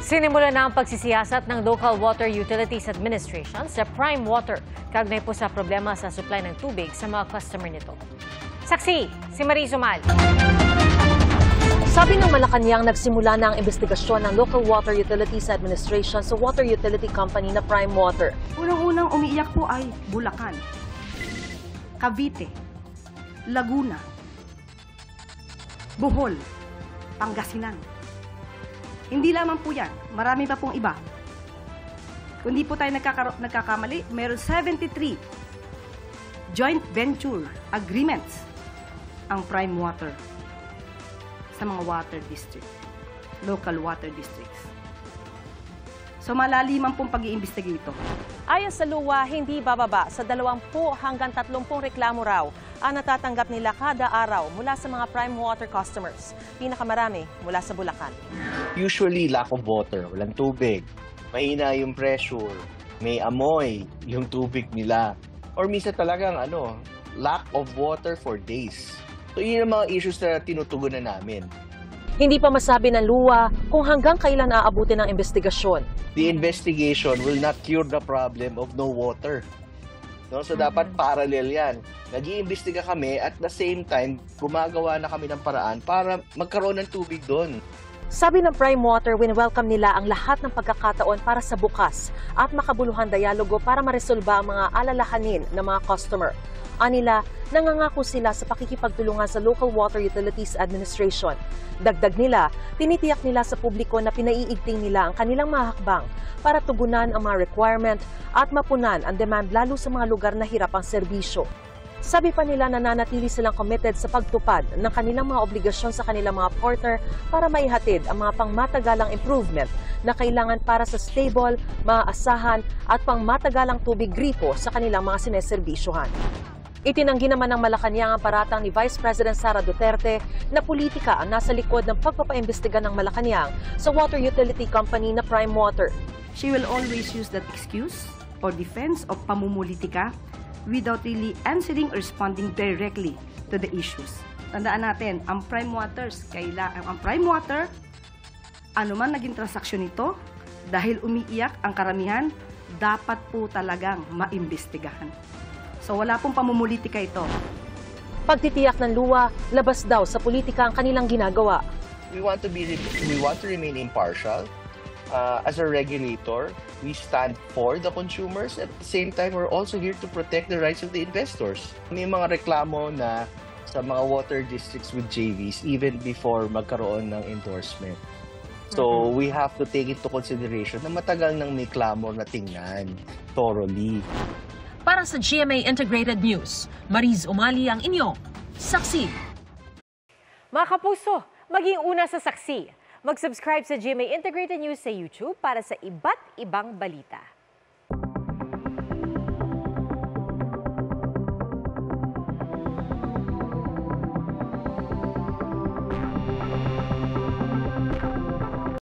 Sinimula na ang pagsisiyasat ng Local Water Utilities Administration sa Prime Water kaugnay po sa problema sa supply ng tubig sa mga customer nito. Saksi, si Mariz Umal. Sabi ng Malacanang, nagsimula na ang investigasyon ng Local Water Utilities Administration sa water utility company na Prime Water. Unang-unang umiiyak po ay Bulacan, Cavite, Laguna, Bohol, Pangasinan. Hindi lamang po yan, marami pa pong iba. Kung di po tayo nagkakamali, meron 73 joint venture agreements ang Prime Water sa mga water district, local water districts. So malaliman pong pag-iimbestiga ito. Ayon sa luwa, hindi bababa sa 20 hanggang 30 reklamo raw ang natatanggap nila kada araw mula sa mga Prime Water customers. Pinakamarami mula sa Bulacan. Usually, lack of water, walang tubig, mahina yung pressure, may amoy yung tubig nila. Or minsan talagang lack of water for days. So yun ang mga issues na tinutugunan namin. Hindi pa masabi ng luwa kung hanggang kailan aabutin ang investigasyon. The investigation will not cure the problem of no water. No? So dapat parallel yan. Nag-iimbestiga kami at the same time, gumagawa na kami ng paraan para magkaroon ng tubig doon. Sabi ng Prime Water, win-welcome nila ang lahat ng pagkakataon para sa bukas at makabuluhan dialogo para maresolba ang mga alalahanin ng mga customer. Anila, nangangako sila sa pakikipagtulungan sa Local Water Utilities Administration. Dagdag nila, tinitiyak nila sa publiko na pinaiigting nila ang kanilang mga hakbang para tugunan ang mga requirement at mapunan ang demand lalo sa mga lugar na hirap ang serbisyo. Sabi pa nila nananatili silang committed sa pagtupad ng kanilang mga obligasyon sa kanilang mga partner para maihatid ang mga pangmatagalang improvement na kailangan para sa stable, maaasahan at pangmatagalang tubig gripo sa kanilang mga sineserbisyohan. Itinanggi naman ng Malacanang ang paratang ni Vice President Sara Duterte na politika ang nasa likod ng pagpapaimbestiga ng Malacanang sa water utility company na Prime Water. She will always use that excuse or defense of pamumulitika without really answering or responding directly to the issues. Tandaan natin, ang Prime Water, anuman naging transaksyon nito, dahil umiiyak ang karamihan, dapat po talagang maimbestigahan. So wala pong pamumulitika ito. Pagtitiyak ng luwa, labas daw sa politika ang kanilang ginagawa. We want to remain impartial. As a regulator, we stand for the consumers. At the same time, we're also here to protect the rights of the investors. May mga reklamo na sa mga water districts with JVs even before magkaroon ng endorsement. So we have to take into consideration na matagal nang may clamor na tingnan thoroughly. Para sa GMA Integrated News, Mariz Umali ang inyo, Saksi. Mga kapuso, maging una sa Saksi. Mag-subscribe sa GMA Integrated News sa YouTube para sa iba't ibang balita.